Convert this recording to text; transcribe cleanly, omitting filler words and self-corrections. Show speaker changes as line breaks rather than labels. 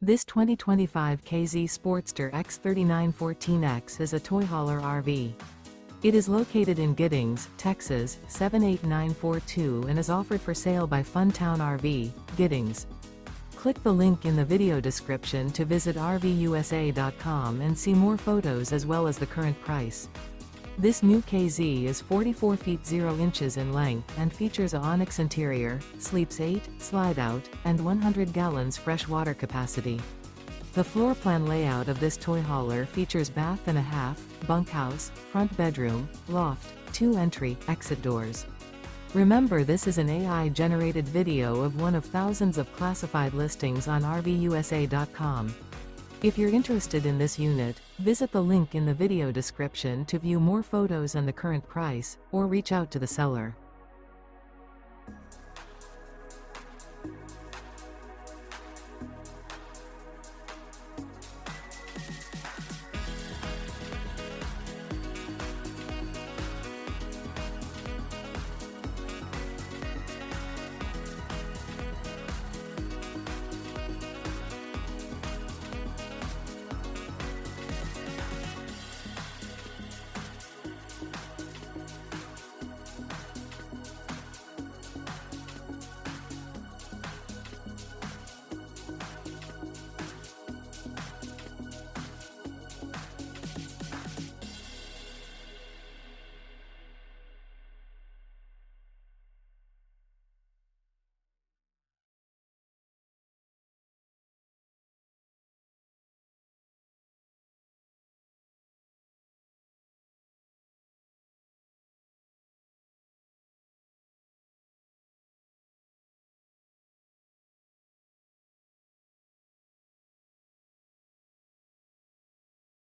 This 2025 K-Z Sportster X 3914X is a toy hauler RV. It is located in Giddings, Texas, 78942 and is offered for sale by Funtown RV, Giddings. Click the link in the video description to visit RVUSA.com and see more photos as well as the current price. This new K-Z is 44 feet 0 inches in length and features a ONYX interior, sleeps 8, slide-out, and 100 gallons fresh water capacity. The floor plan layout of this toy hauler features bath and a half, bunkhouse, front bedroom, loft, 2 entry, exit doors. Remember, this is an AI-generated video of one of thousands of classified listings on RVUSA.com. If you're interested in this unit, visit the link in the video description to view more photos and the current price, or reach out to the seller.